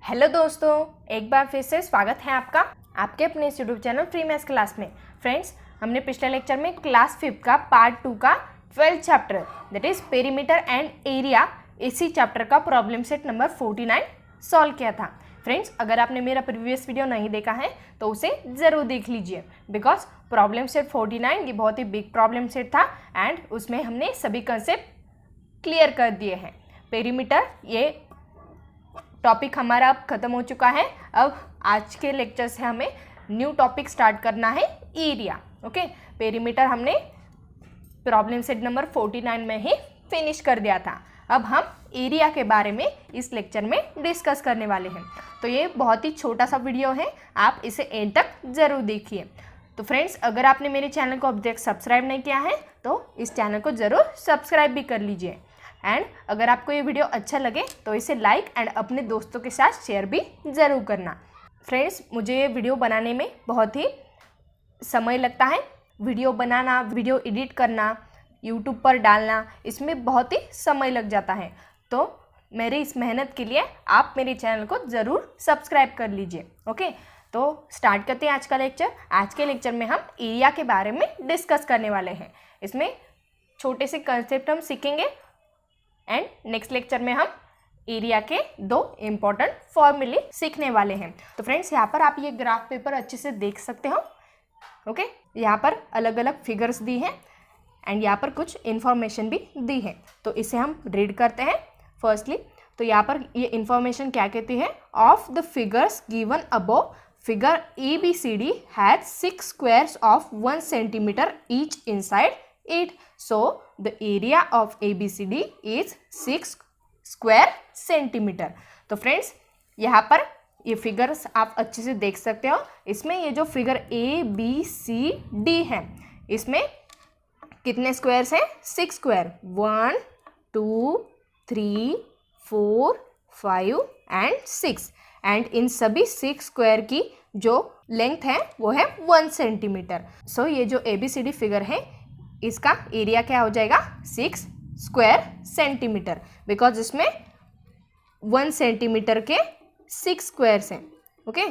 Hello दोस्तों, एक बार फिर से स्वागत है आपका आपके अपने इस YouTube channel free maths class में। फ्रेंड्स, हमने पिछले लेक्चर में क्लास 5 का पार्ट 2 का 12th chapter that is perimeter and area, इसी चैप्टर का प्रॉब्लम सेट नंबर 49 सॉल्व किया था। फ्रेंड्स, अगर आपने मेरा प्रीवियस वीडियो नहीं देखा है तो उसे ज़रूर देख लीजिए, बिकॉज प्रॉब्लम सेट 49 ये बहुत ही बिग प्रॉब्लम सेट था एंड उसमें हमने सभी कंसेप्ट क्लियर कर दिए हैं। पेरीमीटर ये टॉपिक हमारा अब ख़त्म हो चुका है। अब आज के लेक्चर से हमें न्यू टॉपिक स्टार्ट करना है, एरिया। ओके, पेरीमीटर हमने प्रॉब्लम सेट नंबर 49 में ही फिनिश कर दिया था। अब हम एरिया के बारे में इस लेक्चर में डिस्कस करने वाले हैं। तो ये बहुत ही छोटा सा वीडियो है, आप इसे एंड तक ज़रूर देखिए। तो फ्रेंड्स, अगर आपने मेरे चैनल को अब तक सब्सक्राइब नहीं किया है तो इस चैनल को ज़रूर सब्सक्राइब भी कर लीजिए। एंड अगर आपको ये वीडियो अच्छा लगे तो इसे लाइक एंड अपने दोस्तों के साथ शेयर भी ज़रूर करना। फ्रेंड्स, मुझे ये वीडियो बनाने में बहुत ही समय लगता है। वीडियो बनाना, वीडियो एडिट करना, यूट्यूब पर डालना, इसमें बहुत ही समय लग जाता है। तो मेरी इस मेहनत के लिए आप मेरे चैनल को ज़रूर सब्सक्राइब कर लीजिए। ओके, तो स्टार्ट करते हैं आज का लेक्चर। आज के लेक्चर में हम एरिया के बारे में डिस्कस करने वाले हैं। इसमें छोटे से कंसेप्ट हम सीखेंगे एंड नेक्स्ट लेक्चर में हम एरिया के 2 इम्पॉर्टेंट फॉर्मूले सीखने वाले हैं। तो फ्रेंड्स, यहाँ पर आप ये ग्राफ पेपर अच्छे से देख सकते हो। ओके, यहाँ पर अलग अलग फिगर्स दी हैं एंड यहाँ पर कुछ इन्फॉर्मेशन भी दी है। तो इसे हम रीड करते हैं फर्स्टली। तो यहाँ पर ये इन्फॉर्मेशन क्या कहती है, of the figures given above figure ABCD had 6 squares of 1 centimetre each inside it, so the area of ABCD is 6 square centimetre. तो फ्रेंड्स, यहाँ पर ये फिगर्स आप अच्छे से देख सकते हो। इसमें ये जो फिगर ABCD है, इसमें कितने स्क्वायर्स हैं? 6 स्क्वायर, 1 2 3 4 5 एंड 6। एंड इन सभी 6 स्क्वायर की जो लेंथ है वो है 1 सेंटीमीटर। सो ये जो ABCD फिगर है इसका एरिया क्या हो जाएगा? 6 स्क्वायर सेंटीमीटर, बिकॉज इसमें 1 सेंटीमीटर के 6 स्क्वायर्स हैं। ओके,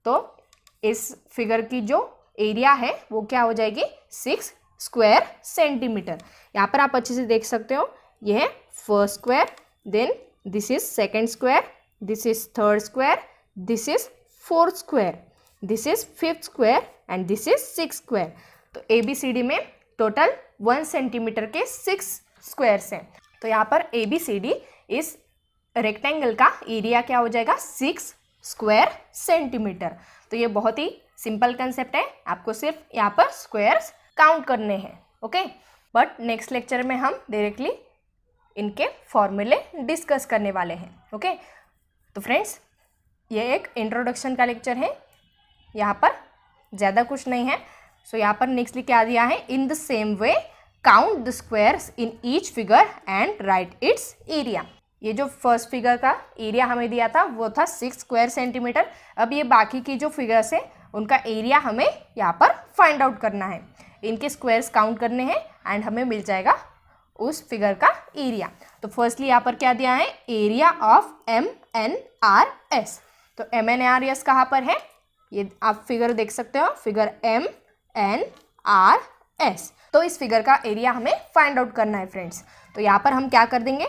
तो इस फिगर की जो एरिया है वो क्या हो जाएगी? 6 स्क्वायर सेंटीमीटर। यहाँ पर आप अच्छे से देख सकते हो, ये है first square, then this is second square, this is third square, this is fourth square, this is fifth square and this is 6 square. तो ABCD में टोटल 1 सेंटीमीटर के 6 स्क्वायर्स हैं। तो यहाँ पर ABCD इस रेक्टेंगल का एरिया क्या हो जाएगा? 6 स्क्वायर सेंटीमीटर। तो ये बहुत ही सिंपल कंसेप्ट है, आपको सिर्फ यहाँ पर स्क्वायर्स काउंट करने हैं। ओके, बट नेक्स्ट लेक्चर में हम डायरेक्टली इनके फॉर्मूले डिस्कस करने वाले हैं। ओके, तो फ्रेंड्स, ये एक इंट्रोडक्शन का लेक्चर है, यहाँ पर ज़्यादा कुछ नहीं है। सो यहाँ पर नेक्स्टली क्या दिया है? In the same way count the squares in each figure and right it's area. ये जो फर्स्ट फिगर का एरिया हमें दिया था वो था 6 स्क्वायर सेंटीमीटर। अब ये बाकी की जो फिगर्स हैं उनका एरिया हमें यहाँ पर फाइंड आउट करना है, इनके स्क्वायर्स काउंट करने हैं एंड हमें मिल जाएगा उस फिगर का एरिया। तो फर्स्टली यहाँ पर क्या दिया है? Area of MNRS। तो MNRS कहाँ पर है? ये आप फिगर देख सकते हो, फिगर MNRS। तो इस फिगर का एरिया हमें फाइंड आउट करना है फ्रेंड्स। तो यहाँ पर हम क्या कर देंगे?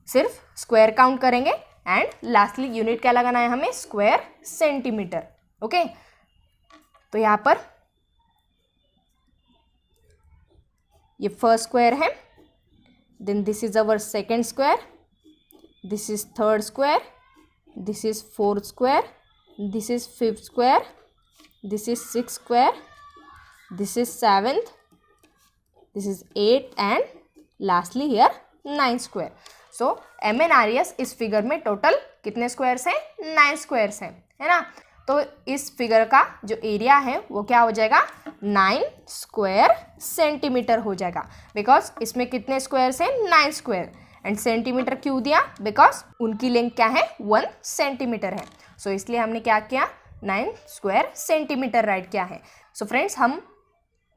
सिर्फ स्क्वायर काउंट करेंगे एंड लास्टली यूनिट क्या लगाना है हमें? Square centimetre. ओके, तो यहाँ पर ये फर्स्ट स्क्वायर है, then this is our second square, this is third square, this is fourth square, this is fifth square, this is 6 square, this is 7th, this is 8th and lastly here 9 square. So MNRS इस figure में total कितने squares हैं? 9 squares हैं, है ना। तो इस figure का जो एरिया है वो क्या हो जाएगा? 9 स्क्वायर सेंटीमीटर हो जाएगा, बिकॉज इसमें कितने स्क्वायर्स हैं? 9 स्क्वायर। एंड सेंटीमीटर क्यों दिया? बिकॉज उनकी लेंथ क्या है? 1 सेंटीमीटर है। सो इसलिए हमने क्या किया? 9 स्क्वायर सेंटीमीटर राइट किया है। सो फ्रेंड्स, हम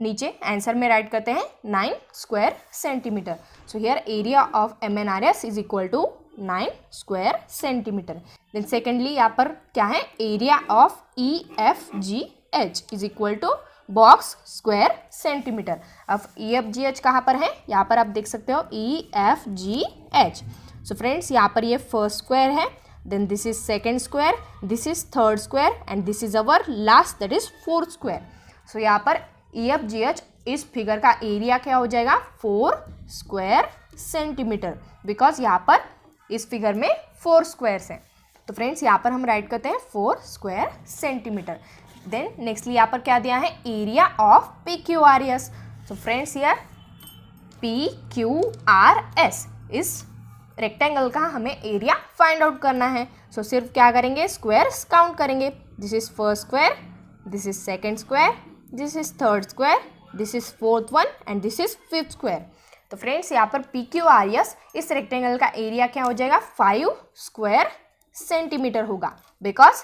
नीचे आंसर में राइट करते हैं 9 square centimetre. So here area of MNRS is equal to 9 square centimetre. Then secondly यहाँ पर क्या है, area of EFGH is equal to box square centimetre. अब EFGH कहाँ पर है, यहाँ पर आप देख सकते हो EFGH। सो फ्रेंड्स यहाँ पर ये फर्स्ट स्क्वायर है, then this is second square, this is third square and this is our last that is fourth square. So यहाँ पर EFGH इस फिगर का एरिया क्या हो जाएगा 4 स्क्वायर सेंटीमीटर, बिकॉज यहाँ पर इस फिगर में 4 स्क्वायर्स हैं। तो फ्रेंड्स यहाँ पर हम राइट करते हैं 4 स्क्वायर सेंटीमीटर। देन नेक्स्टली यहाँ पर क्या दिया है, area of PQRS। So friends here PQRS इस रेक्टेंगल का हमें एरिया फाइंड आउट करना है। सो सिर्फ क्या करेंगे, स्क्वायर्स काउंट करेंगे। This is first square, this is second square, this is third square, this is fourth one and this is fifth square. तो फ्रेंड्स यहाँ पर PQRS इस रेक्टेंगल का एरिया क्या हो जाएगा 5 स्क्वायर सेंटीमीटर होगा, बिकॉज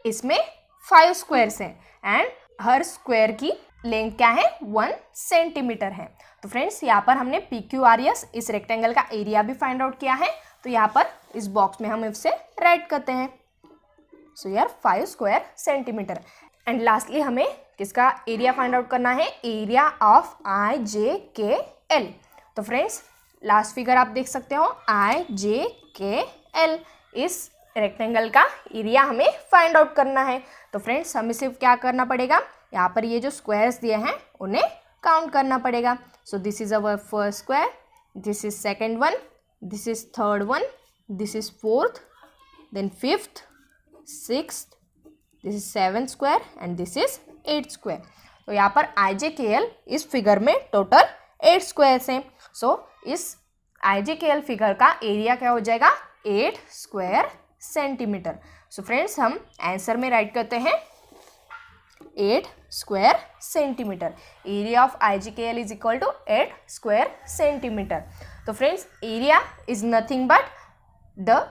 इसमें 5 स्क्वायर्स हैं एंड हर स्क्वायर की लेंथ क्या है 1 सेंटीमीटर है। तो फ्रेंड्स यहाँ पर हमने PQRS इस रेक्टेंगल का एरिया भी फाइंड आउट किया है। तो यहाँ पर इस बॉक्स में हम इसे राइट करते हैं। सो यार 5 स्क्वायर सेंटीमीटर। एंड लास्टली हमें किसका एरिया फाइंड आउट करना है, एरिया ऑफ IJKL। तो फ्रेंड्स लास्ट फिगर आप देख सकते हो IJKL इस रेक्टेंगल का एरिया हमें फाइंड आउट करना है। तो फ्रेंड्स हमें सिर्फ क्या करना पड़ेगा, यहाँ पर ये जो स्क्वायर्स दिए हैं उन्हें काउंट करना पड़ेगा। So this is our first square, this is second one, this is third one, this is fourth, then fifth, sixth, this is seventh square and this is 8th square. तो यहाँ पर IJKL इस figure में total 8 squares हैं। सो इस IJKL figure का area क्या हो जाएगा 8 स्क्वायर सेंटीमीटर। सो फ्रेंड्स हम आंसर में राइट करते हैं 8 स्क्वायर सेंटीमीटर। Area of IJKL is equal to 8 square centimetre. तो friends area is nothing but the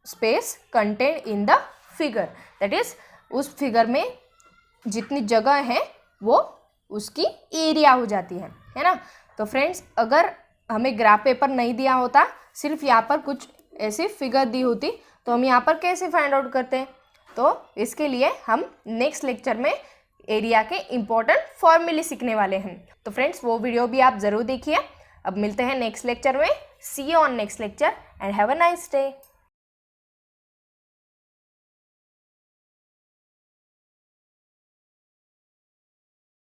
space content in the figure, that is उस फिगर में जितनी जगह है वो उसकी एरिया हो जाती है ना। तो फ्रेंड्स अगर हमें ग्राफ पेपर नहीं दिया होता, सिर्फ यहाँ पर कुछ ऐसी फिगर दी होती, तो हम यहाँ पर कैसे फाइंड आउट करते हैं। तो इसके लिए हम नेक्स्ट लेक्चर में एरिया के इम्पोर्टेंट फॉर्मूले सीखने वाले हैं। तो फ्रेंड्स वो वीडियो भी आप ज़रूर देखिए। अब मिलते हैं नेक्स्ट लेक्चर में। See you on next lecture and have a nice day.